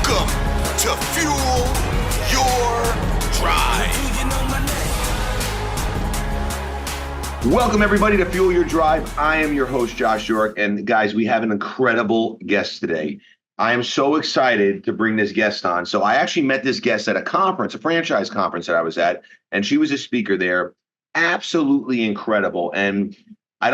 Welcome to Fuel Your Drive. Welcome, everybody, to Fuel Your Drive. I am your host, Josh York. And guys, we have an incredible guest today. I am so excited to bring this guest on. So I actually met this guest at a conference, a franchise conference that I was at, and she was a speaker there. Absolutely incredible. And I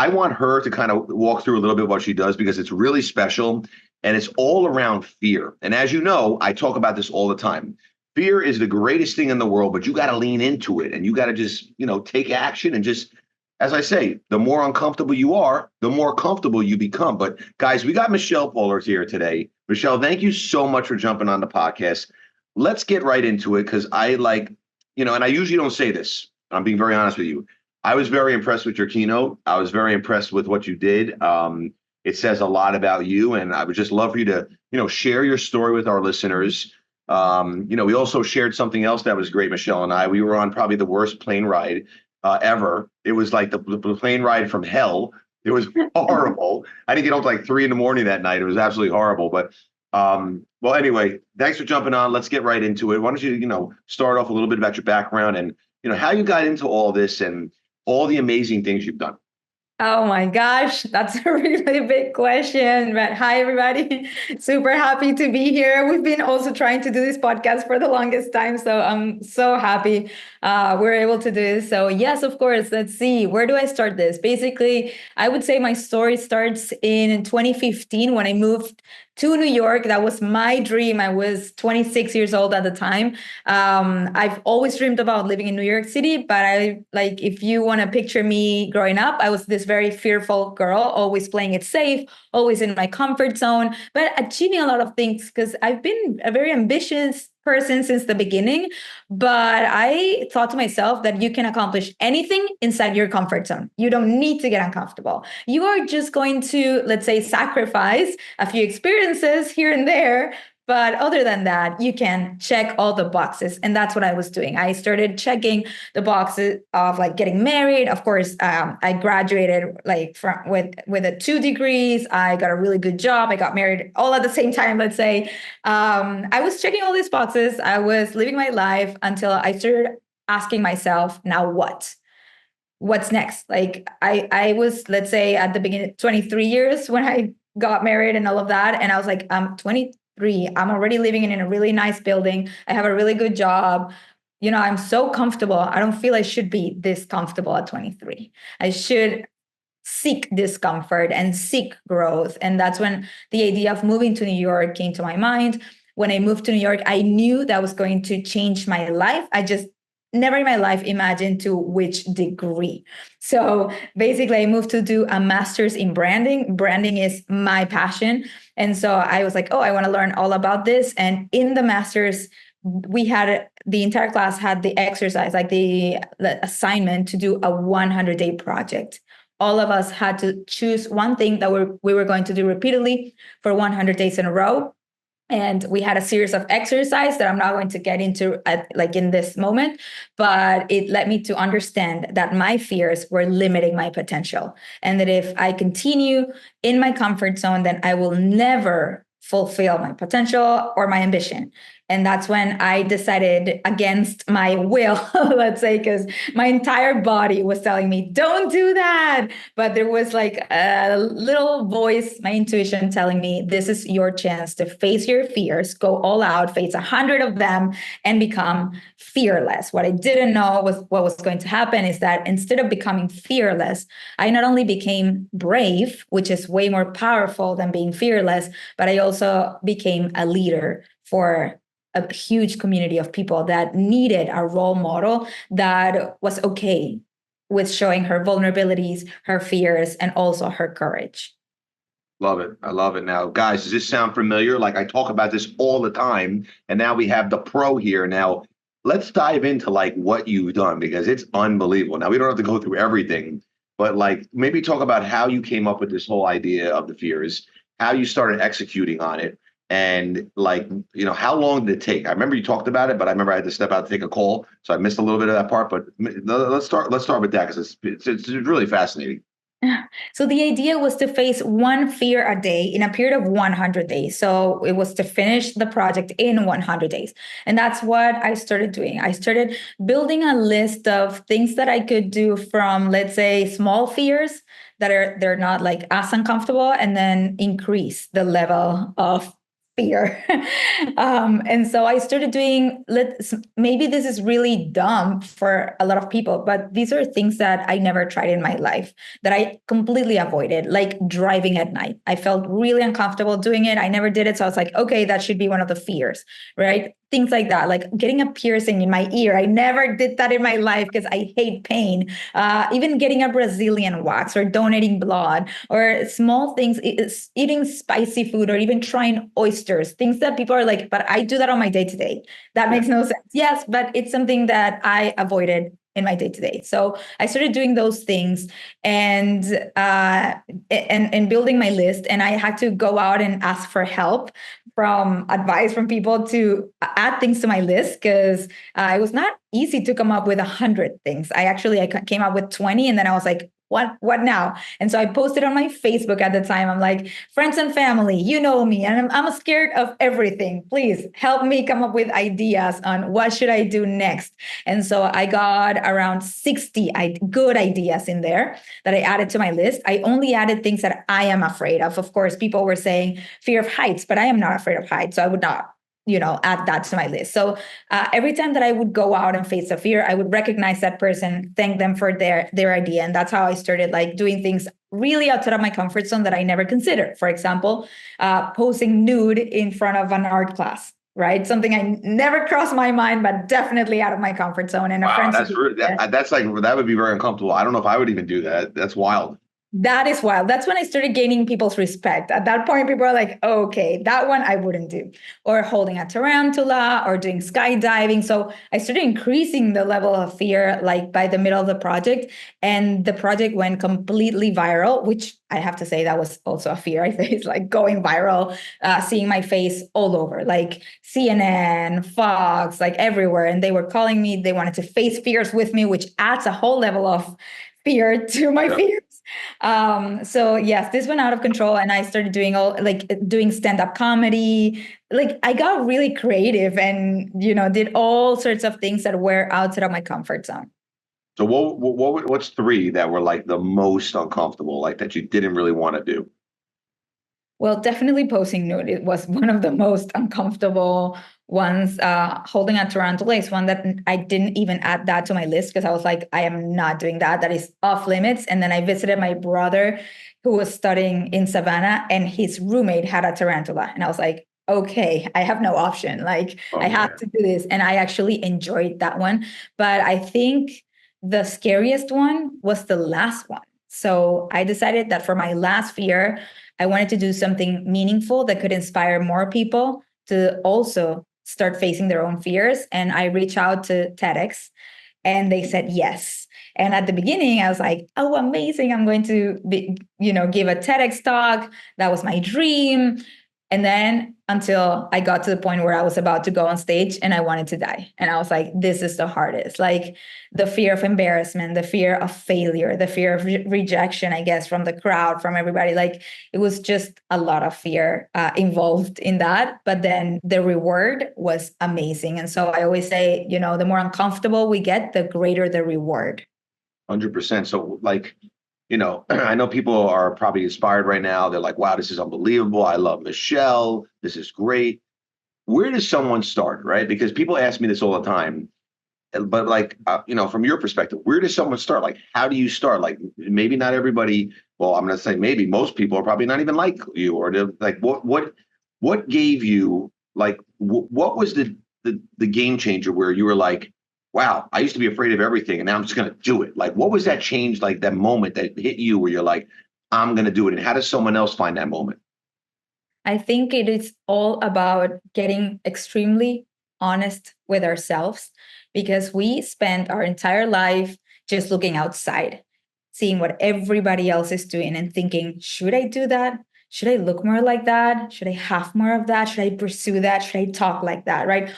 want her to kind of walk through a little bit what she does, because it's really special and it's all around fear. And as you know, I talk about this all the time. Fear is the greatest thing in the world, but you got to lean into it and you got to just, take action and just, as I say, the more uncomfortable you are, the more comfortable you become. But guys, we got Michelle Pollard here today. Michelle, thank you so much for jumping on the podcast. Let's get right into it, because and I usually don't say this. I'm being very honest with you. I was very impressed with your keynote. I was very impressed with what you did. It says a lot about you, and I would just love for you to, share your story with our listeners. We also shared something else that was great, Michelle and I. We were on probably the worst plane ride ever. It was like the plane ride from hell. It was horrible. I didn't get home till like 3 a.m. that night. It was absolutely horrible. But well, anyway, thanks for jumping on. Let's get right into it. Why don't you, start off a little bit about your background and, how you got into all this and all the amazing things you've done. Oh my gosh, that's a really big question. But hi, everybody. Super happy to be here. We've been also trying to do this podcast for the longest time. So I'm so happy we're able to do this. So yes, of course, let's see. Where do I start this? Basically, I would say my story starts in 2015 when I moved to New York. That was my dream. I was 26 years old at the time. I've always dreamed about living in New York City, but if you want to picture me growing up, I was this very fearful girl, always playing it safe, always in my comfort zone, but achieving a lot of things because I've been a very ambitious person since the beginning. But I thought to myself that you can accomplish anything inside your comfort zone. You don't need to get uncomfortable. You are just going to, let's say, sacrifice a few experiences here and there. But other than that, you can check all the boxes. And that's what I was doing. I started checking the boxes of getting married. Of course, I graduated with 2 degrees. I got a really good job. I got married all at the same time, let's say. I was checking all these boxes. I was living my life until I started asking myself, now what? What's next? I was, let's say, at the beginning, 23 years when I got married and all of that. And I was like, I'm 23. I'm already living in a really nice building. I have a really good job. I'm so comfortable. I don't feel I should be this comfortable at 23. I should seek discomfort and seek growth. And that's when the idea of moving to New York came to my mind. When I moved to New York, I knew that was going to change my life. I just never in my life imagined to which degree. So basically, I moved to do a master's in branding. Branding is my passion. And so I was like, I want to learn all about this. And in the master's, the entire class had the exercise, the assignment to do a 100-day project. All of us had to choose one thing that we were going to do repeatedly for 100 days in a row. And we had a series of exercises that I'm not going to get into in this moment, but it led me to understand that my fears were limiting my potential. And that if I continue in my comfort zone, then I will never fulfill my potential or my ambition. And that's when I decided, against my will, let's say, because my entire body was telling me, don't do that. But there was a little voice, my intuition telling me, this is your chance to face your fears, go all out, face 100 of them, and become fearless. What I didn't know was what was going to happen is that instead of becoming fearless, I not only became brave, which is way more powerful than being fearless, but I also became a leader for a huge community of people that needed a role model that was okay with showing her vulnerabilities, her fears, and also her courage. Love it. I love it. Now, guys, does this sound familiar? I talk about this all the time, and now we have the pro here. Now, let's dive into what you've done, because it's unbelievable. Now, we don't have to go through everything, but maybe talk about how you came up with this whole idea of the fears, how you started executing on it. And how long did it take? I remember you talked about it, but I remember I had to step out to take a call, so I missed a little bit of that part. But let's start with that, because it's really fascinating. So the idea was to face one fear a day in a period of 100 days. So it was to finish the project in 100 days. And that's what I started doing. I started building a list of things that I could do, from, let's say, small fears that they're not like as uncomfortable, and then increase the level of fear. And so I started doing, maybe this is really dumb for a lot of people, but these are things that I never tried in my life, that I completely avoided, like driving at night. I felt really uncomfortable doing it. I never did it. So I was like, okay, that should be one of the fears, right? Things like that, like getting a piercing in my ear. I never did that in my life because I hate pain. Even getting a Brazilian wax, or donating blood, or small things, eating spicy food, or even trying oysters, things that people are like, but I do that on my day to day. That makes no sense. Yes, but it's something that I avoided in my day to day. So I started doing those things, and building my list. And I had to go out and ask for help, from advice from people, to add things to my list, because it was not easy to come up with 100 things. I came up with 20, and then I was like, what now? And so I posted on my Facebook at the time. I'm like, friends and family, you know me, and I'm scared of everything. Please help me come up with ideas on what should I do next. And so I got around 60 good ideas in there that I added to my list. I only added things that I am afraid of. Of course, people were saying fear of heights, but I am not afraid of heights, so I would not add that to my list. So every time that I would go out and face a fear, I would recognize that person, thank them for their idea. And that's how I started, like, doing things really outside of my comfort zone that I never considered. For example, posing nude in front of an art class, right? Something I never crossed my mind, but definitely out of my comfort zone. And a Wow, friend, that's like, that would be very uncomfortable. I don't know if I would even do that. That's wild. that is wild. That's when I started gaining people's respect. At that point, people are like, okay, that one I wouldn't do. Or holding a tarantula, or doing skydiving. So I started increasing the level of fear, like, by the middle of the project. And the project went completely viral, which I have to say, that was also a fear I faced, like going viral, seeing my face all over, like CNN, Fox, like everywhere. And they were calling me, they wanted to face fears with me, which adds a whole level of fear to my fears. So yes, this went out of control, and I started doing stand-up comedy. Like, I got really creative, and did all sorts of things that were outside of my comfort zone. So what's three that were like the most uncomfortable, like that you didn't really want to do? Well, definitely posing nude. It was one of the most uncomfortable ones. Holding a tarantula is one that I didn't even add that to my list, because I was like, I am not doing that. That is off limits. And then I visited my brother, who was studying in Savannah, and his roommate had a tarantula. And I was like, okay, I have no option. Like, I have to do this. And I actually enjoyed that one. But I think the scariest one was the last one. So I decided that for my last fear, I wanted to do something meaningful that could inspire more people to also start facing their own fears. And I reached out to TEDx, and they said yes. And at the beginning, I was like, oh, amazing. I'm going to give a TEDx talk. That was my dream. And then, until I got to the point where I was about to go on stage and I wanted to die. And I was like, this is the hardest. Like, the fear of embarrassment, the fear of failure, the fear of rejection, I guess, from the crowd, from everybody. Like, it was just a lot of fear involved in that. But then the reward was amazing. And so I always say, the more uncomfortable we get, the greater the reward. 100%. So, like, I know people are probably inspired right now. They're like, wow, this is unbelievable. I love Michelle. This is great. Where does someone start, right? Because people ask me this all the time. But like, from your perspective, where does someone start? Like, how do you start? Like, maybe not everybody, well, I'm going to say maybe most people are probably not even like you, or like, what gave you, like, what was the game changer where you were like, wow, I used to be afraid of everything, and now I'm just going to do it. Like, what was that change, like that moment that hit you where you're like, I'm going to do it? And how does someone else find that moment? I think it is all about getting extremely honest with ourselves, because we spend our entire life just looking outside, seeing what everybody else is doing and thinking, should I do that? Should I look more like that? Should I have more of that? Should I pursue that? Should I talk like that? Right?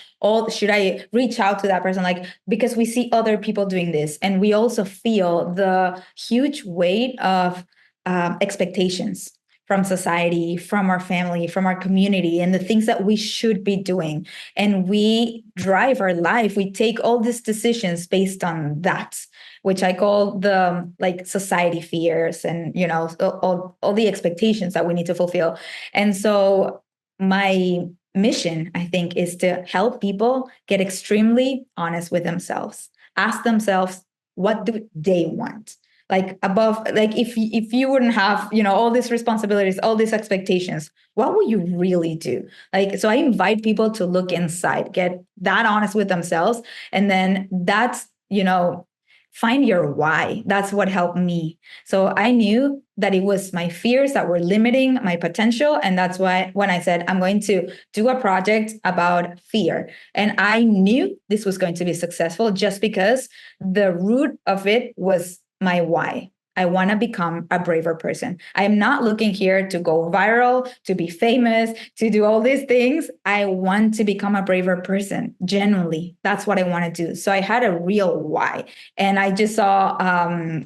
Should I reach out to that person? Like, because we see other people doing this, and we also feel the huge weight of expectations from society, from our family, from our community, and the things that we should be doing. And we drive our life. We take all these decisions based on that, which I call the like society fears and, all the expectations that we need to fulfill. And so my mission, I think, is to help people get extremely honest with themselves, ask themselves, what do they want? Like above, like if you wouldn't have, all these responsibilities, all these expectations, what would you really do? Like, so I invite people to look inside, get that honest with themselves. And then that's, find your why. That's what helped me. So I knew that it was my fears that were limiting my potential. And that's why when I said, I'm going to do a project about fear. And I knew this was going to be successful just because the root of it was my why. I want to become a braver person. I'm not looking here to go viral, to be famous, to do all these things. I want to become a braver person. Genuinely, that's what I want to do. So I had a real why. And I just saw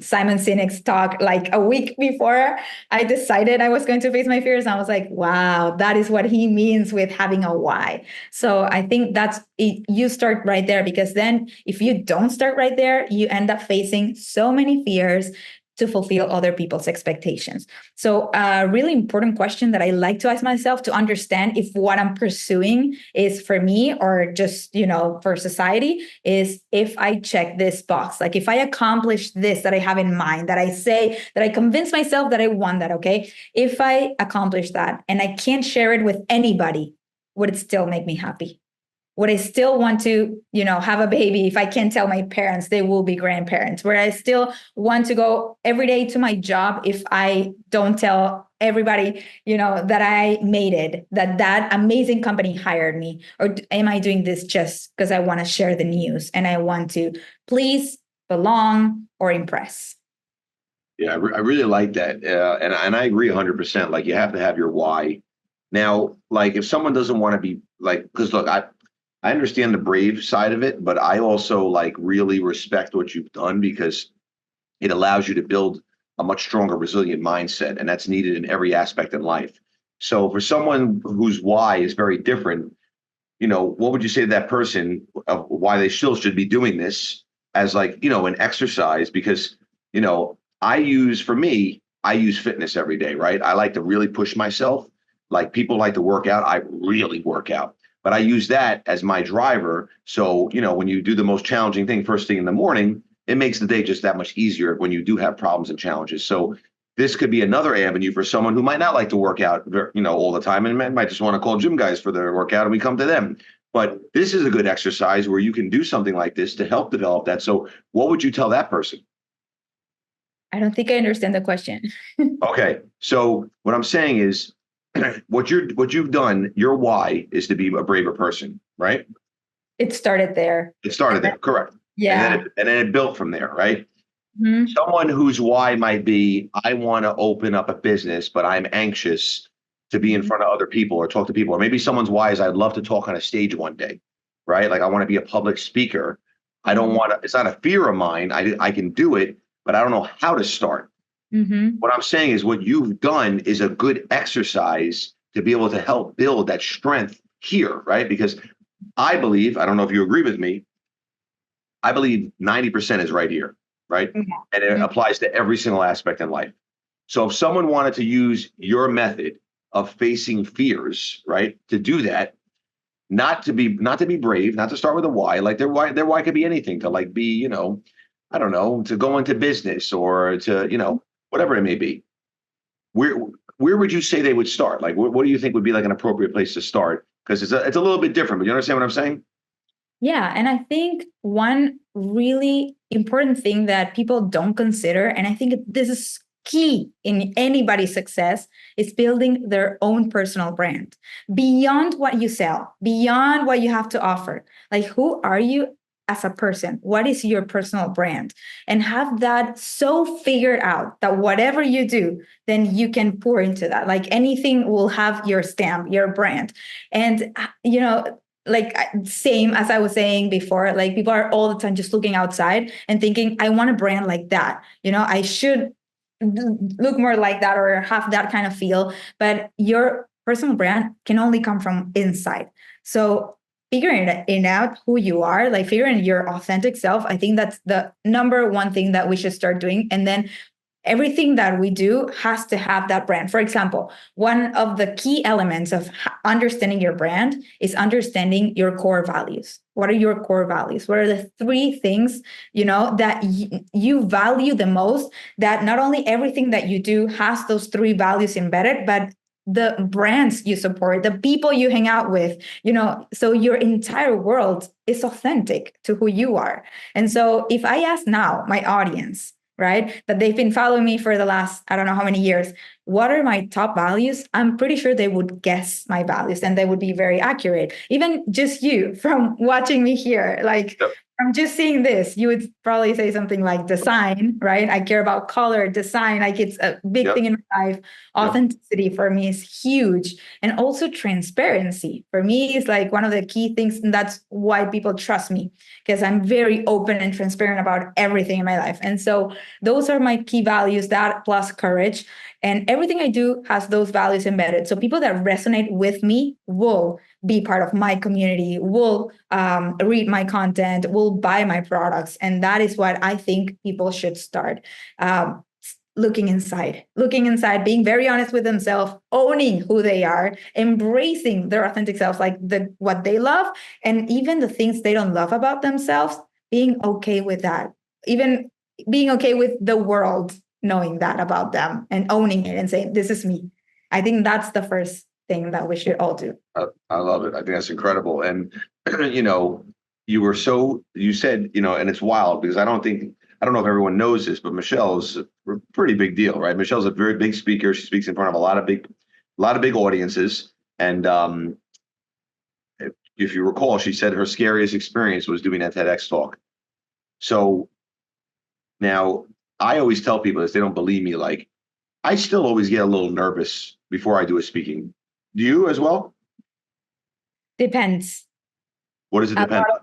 Simon Sinek's talk like a week before I decided I was going to face my fears. And I was like, wow, that is what he means with having a why. So I think that's it. You start right there, because then if you don't start right there, you end up facing so many fears to fulfill other people's expectations. So a really important question that I like to ask myself to understand if what I'm pursuing is for me or just, for society, is if I check this box, like if I accomplish this that I have in mind, that I say, that I convince myself that I want that, okay? If I accomplish that and I can't share it with anybody, would it still make me happy? Would I still want to, have a baby if I can't tell my parents they will be grandparents? Would I still want to go every day to my job if I don't tell everybody, that I made it, that amazing company hired me? Or am I doing this just because I want to share the news and I want to please, belong, or impress? Yeah, I really like that. And I agree 100%. Like, you have to have your why. Now, like, if someone doesn't want to be like, because look, I understand the brave side of it, but I also like really respect what you've done, because it allows you to build a much stronger, resilient mindset. And that's needed in every aspect in life. So for someone whose why is very different, what would you say to that person of why they still should be doing this as like, an exercise? Because, for me, I use fitness every day, right? I like to really push myself. Like, people like to work out. I really work out. But I use that as my driver. So, when you do the most challenging thing first thing in the morning, it makes the day just that much easier when you do have problems and challenges. So this could be another avenue for someone who might not like to work out, all the time, and might just want to call gym guys for their workout, and we come to them. But this is a good exercise where you can do something like this to help develop that. So what would you tell that person? I don't think I understand the question. Okay. So what I'm saying is, what you've done, your why is to be a braver person, right? It started there. It started there, correct. Yeah. And then it built from there, right? Mhm. Someone whose why might be, I want to open up a business, but I'm anxious to be in front of other people or talk to people. Or maybe someone's why is, I'd love to talk on a stage one day, right? Like, I want to be a public speaker. I don't want to, it's not a fear of mine. I can do it, but I don't know how to start. Mm-hmm. What I'm saying is, what you've done is a good exercise to be able to help build that strength here, right? Because I believe, I don't know if you agree with me, I believe 90% is right here, right? And it applies to every single aspect in life. So if someone wanted to use your method of facing fears, right, to do that, not to be brave, not to start with a why, like their why could be anything, to like be, I don't know, to go into business or to, whatever it may be. Where where would you say they would start? Like, what do you think would be like an appropriate place to start? Because it's a little bit different, but you understand what I'm saying? Yeah. And I think one really important thing that people don't consider, and I think this is key in anybody's success, is building their own personal brand beyond what you sell, beyond what you have to offer. Like, who are you as a person? What is your personal brand? And have that so figured out that whatever you do, then you can pour into that. Like, anything will have your stamp, your brand. And, like, same as I was saying before, like, people are all the time just looking outside and thinking, I want a brand like that. I should look more like that or have that kind of feel, but your personal brand can only come from inside. So figuring it out who you are, like figuring your authentic self, I think that's the number one thing that we should start doing. And then everything that we do has to have that brand. For example, one of the key elements of understanding your brand is understanding your core values. What are your core values? What are the three things, that you value the most, that not only everything that you do has those three values embedded, but the brands you support, the people you hang out with, so your entire world is authentic to who you are. And so if I ask now my audience, right, that they've been following me for the last, I don't know how many years, what are my top values? I'm pretty sure they would guess my values and they would be very accurate. Even just you from watching me here, like Yep. from just seeing this, you would probably say something like design, right? I care about color, design, like it's a big Yep. thing in my life. Authenticity for me is huge. And also transparency for me is like one of the key things. And that's why people trust me, because I'm very open and transparent about everything in my life. And so those are my key values, that plus courage. And everything I do has those values embedded. So people that resonate with me will be part of my community, will read my content, will buy my products. And that is what I think people should start. Looking inside, being very honest with themselves, owning who they are, embracing their authentic selves, like what they love, and even the things they don't love about themselves, being okay with that, even being okay with the world knowing that about them and owning it and saying, this is me. I think that's the first thing that we should all do. I love it. I think that's incredible. And, you said, and it's wild because I don't know if everyone knows this, but Michelle's a pretty big deal, right? Michelle's a very big speaker. She speaks in front of a lot of big audiences. And if you recall, she said her scariest experience was doing that TEDx talk. So now I always tell people this, they don't believe me. Like, I still always get a little nervous before I do a speaking. Do you as well? Depends. What does it depend on?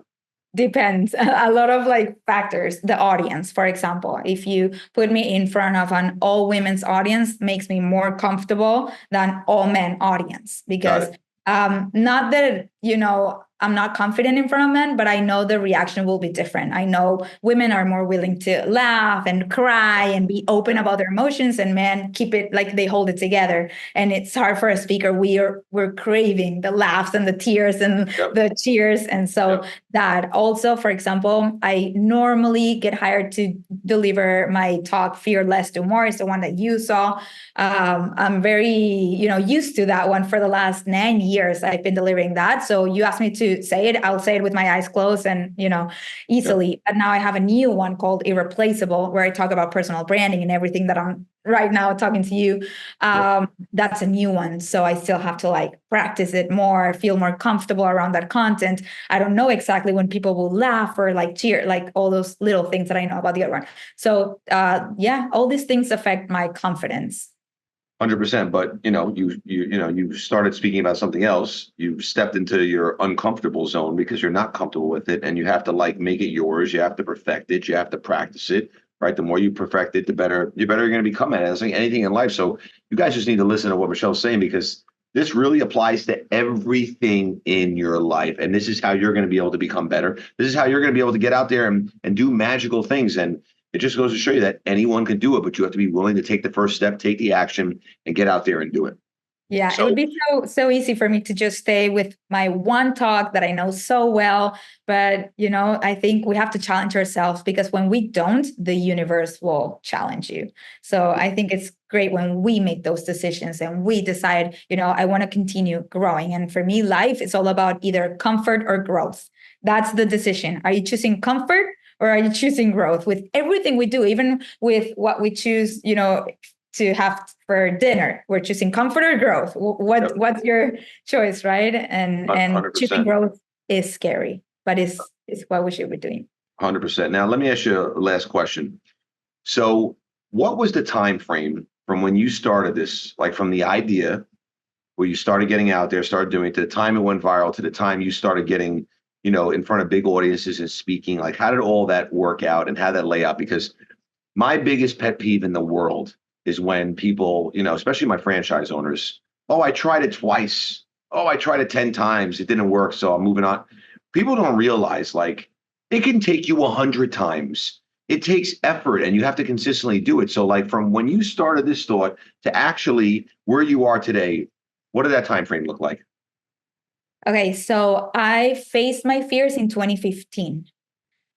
Depends. A lot of like factors. The audience, for example, if you put me in front of an all women's audience, makes me more comfortable than all men audience, because not that, I'm not confident in front of men, but I know the reaction will be different. I know women are more willing to laugh and cry and be open about their emotions, and men keep it like they hold it together. And it's hard for a speaker. We're craving the laughs and the tears and the cheers. And so that also, for example, I normally get hired to deliver my talk, Fear Less, Do More, is the one that you saw. I'm very, used to that one. For the last 9 years, I've been delivering that. So you asked me to say it, I'll say it with my eyes closed and, easily. And now I have a new one called Irreplaceable, where I talk about personal branding and everything that I'm right now talking to you. That's a new one. So I still have to like practice it more, feel more comfortable around that content. I don't know exactly when people will laugh or like cheer, like all those little things that I know about the other one. So all these things affect my confidence. 100%. But you started speaking about something else. You stepped into your uncomfortable zone because you're not comfortable with it, and you have to like make it yours. You have to perfect it. You have to practice it. Right. The more you perfect it, the better you're going to become at it. It's like anything in life. So you guys just need to listen to what Michelle's saying, because this really applies to everything in your life. And this is how you're going to be able to become better. This is how you're going to be able to get out there and do magical things. And it just goes to show you that anyone can do it, but you have to be willing to take the first step, take the action, and get out there and do it. Yeah, it would be so easy for me to just stay with my one talk that I know so well. But, I think we have to challenge ourselves, because when we don't, the universe will challenge you. So I think it's great when we make those decisions and we decide, I want to continue growing. And for me, life is all about either comfort or growth. That's the decision. Are you choosing comfort or are you choosing growth? With everything we do, even with what we choose, to have for dinner, we're choosing comfort or growth. What's your choice, right? And 100%. Choosing growth is scary, but it's what we should be doing. 100%. Now, let me ask you a last question. So what was the time frame from when you started this, like from the idea where you started getting out there, started doing it, to the time it went viral, to the time you started getting, in front of big audiences and speaking? Like, how did all that work out and how did that lay out? Because my biggest pet peeve in the world is when people, especially my franchise owners, oh, I tried it twice. Oh, I tried it 10 times. It didn't work. So I'm moving on. People don't realize like it can take you 100 times. It takes effort and you have to consistently do it. So like from when you started this thought to actually where you are today, what did that time frame look like? Okay, so I faced my fears in 2015.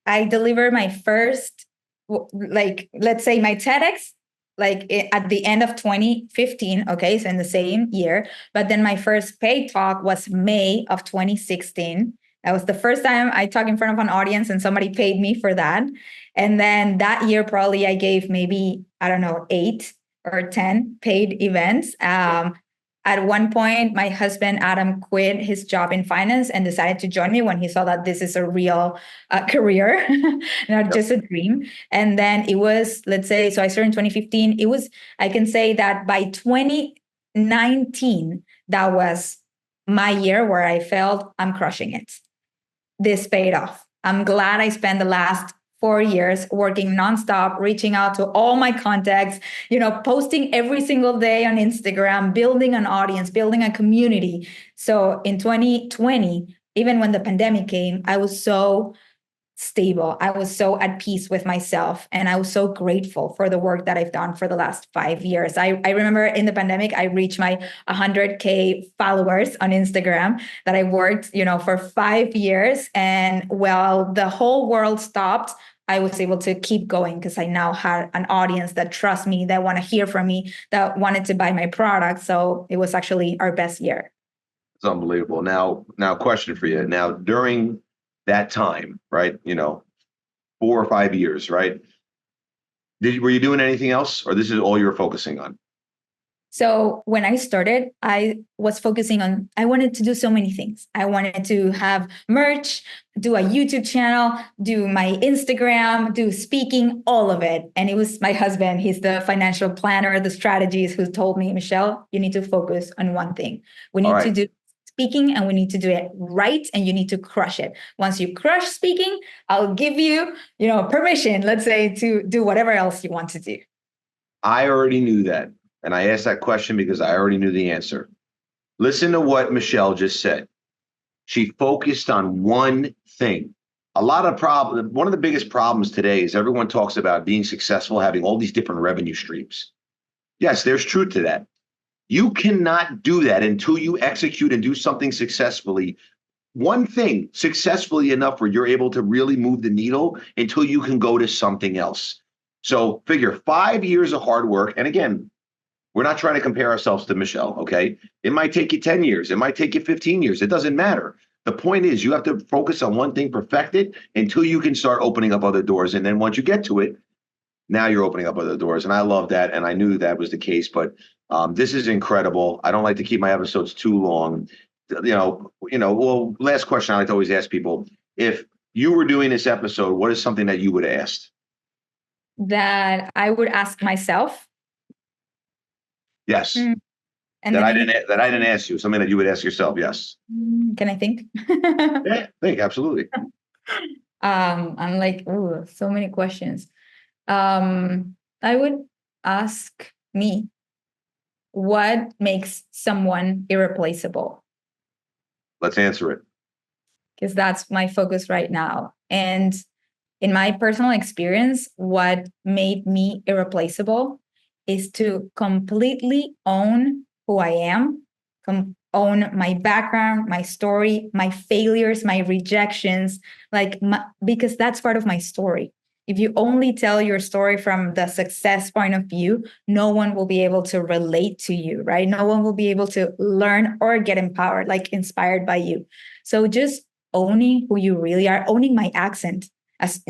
I delivered my first, like, let's say my TEDx, at the end of 2015. Okay, so in the same year. But then my first paid talk was May of 2016. That was the first time I talked in front of an audience and somebody paid me for that. And then that year, probably I gave maybe, I don't know, 8 or 10 paid events. At one point, my husband, Adam, quit his job in finance and decided to join me when he saw that this is a real career, not just a dream. And then it was, let's say, so I started in 2015. It was, I can say that by 2019, that was my year where I felt I'm crushing it. This paid off. I'm glad I spent the last 4 years working nonstop, reaching out to all my contacts, posting every single day on Instagram, building an audience, building a community. So in 2020, even when the pandemic came, I was so stable. I was so at peace with myself. And I was so grateful for the work that I've done for the last 5 years. I remember in the pandemic, I reached my 100K followers on Instagram that I worked, for 5 years. And while the whole world stopped, I was able to keep going because I now had an audience that trusts me, that want to hear from me, that wanted to buy my product. So it was actually our best year. It's unbelievable. Now, question for you. Now, during that time, right? 4 or 5 years, right? Were you doing anything else, or this is all you're focusing on? So when I started, I was focusing on, I wanted to do so many things. I wanted to have merch, do a YouTube channel, do my Instagram, do speaking, all of it. And it was my husband, he's the financial planner, the strategist, who told me, Michelle, you need to focus on one thing. We need to do speaking and we need to do it right, and you need to crush it. Once you crush speaking, I'll give you, permission, let's say, to do whatever else you want to do. I already knew that. And I asked that question because I already knew the answer. Listen to what Michelle just said. She focused on one thing. One of the biggest problems today is everyone talks about being successful, having all these different revenue streams. Yes, there's truth to that. You cannot do that until you execute and do something successfully. One thing successfully enough where you're able to really move the needle until you can go to something else. So figure 5 years of hard work. And again, we're not trying to compare ourselves to Michelle, okay? It might take you 10 years. It might take you 15 years. It doesn't matter. The point is you have to focus on one thing, perfect it until you can start opening up other doors. And then once you get to it, now you're opening up other doors. And I love that. And I knew that was the case. But this is incredible. I don't like to keep my episodes too long. Well, last question I like to always ask people, if you were doing this episode, what is something that you would have asked? That I would ask myself. Yes. And that I didn't ask you. Something that you would ask yourself. Yes. Can I think? Yeah, think, absolutely. I'm like, oh, so many questions. I would ask me, what makes someone irreplaceable? Let's answer it. Because that's my focus right now. And in my personal experience, what made me irreplaceable is to completely own who I am, own my background, my story, my failures, my rejections, because that's part of my story. If you only tell your story from the success point of view, no one will be able to relate to you, right? No one will be able to learn or get empowered, inspired by you. So just owning who you really are, owning my accent.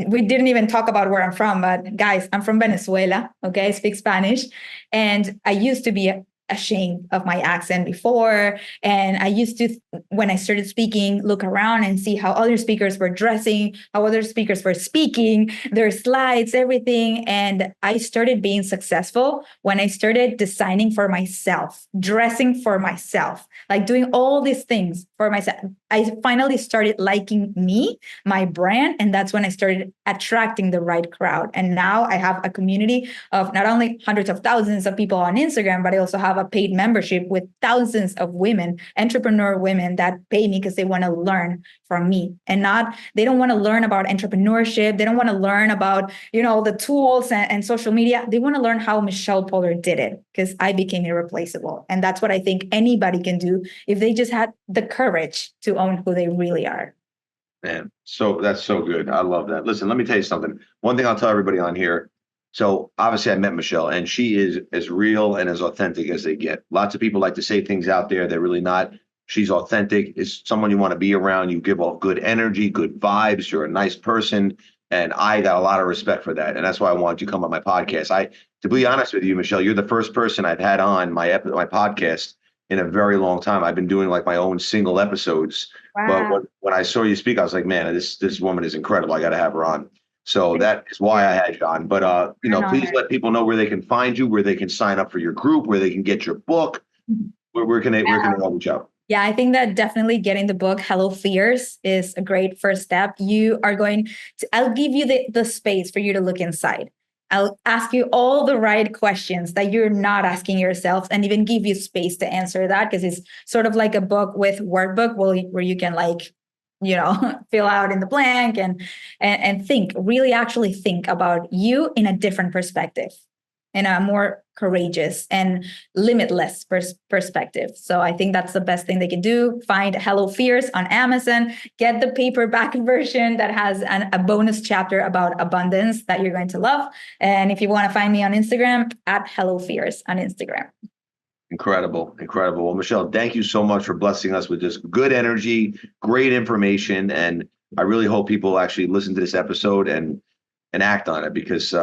We didn't even talk about where I'm from, but guys, I'm from Venezuela. Okay, I speak Spanish, and I used to be ashamed of my accent before. And I used to, when I started speaking, look around and see how other speakers were dressing, how other speakers were speaking, their slides, everything. And I started being successful when I started designing for myself, dressing for myself, like doing all these things for myself. I finally started liking me, my brand, and that's when I started attracting the right crowd. And now I have a community of not only hundreds of thousands of people on Instagram, but I also have a paid membership with thousands of women, entrepreneur women that pay me because they want to learn from me, and they don't want to learn about entrepreneurship. They don't want to learn about, the tools and social media. They want to learn how Michelle Poller did it, because I became irreplaceable. And that's what I think anybody can do if they just had the courage to own who they really are. Man, so that's so good. I love that. Listen, let me tell you something. One thing I'll tell everybody on here. So obviously I met Michelle, and she is as real and as authentic as they get. Lots of people like to say things out there. They're really not. She's authentic. Is someone you want to be around. You give off good energy, good vibes. You're a nice person. And I got a lot of respect for that. And that's why I wanted you to come on my podcast. To be honest with you, Michelle, you're the first person I've had on my podcast in a very long time. I've been doing like my own single episodes. Wow. But when I saw you speak, I was like, man, this woman is incredible. I got to have her on. So that is why I had you on. But, please let people know where they can find you, where they can sign up for your group, where they can get your book. Where can they all reach out? Yeah, I think that definitely getting the book, Hello Fears, is a great first step. I'll give you the space for you to look inside. I'll ask you all the right questions that you're not asking yourself, and even give you space to answer that, because it's sort of like a book with workbook where you can fill out in the blank and actually think about you in a different perspective, in a more courageous and limitless perspective. So I think that's the best thing they can do. Find Hello Fears on Amazon, get the paperback version that has a bonus chapter about abundance that you're going to love. And if you want to find me on Instagram, at Hello Fears on Instagram. Incredible. Well, Michelle, thank you so much for blessing us with this good energy, great information. And I really hope people actually listen to this episode and act on it, because,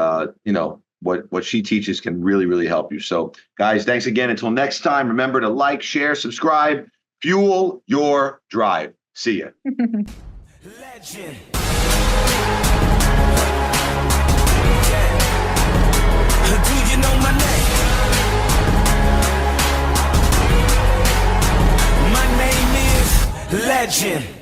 what she teaches can really, really help you. So guys, thanks again. Until next time, remember to like, share, subscribe, fuel your drive. See ya. Legend. Do you know my name? My name is Legend.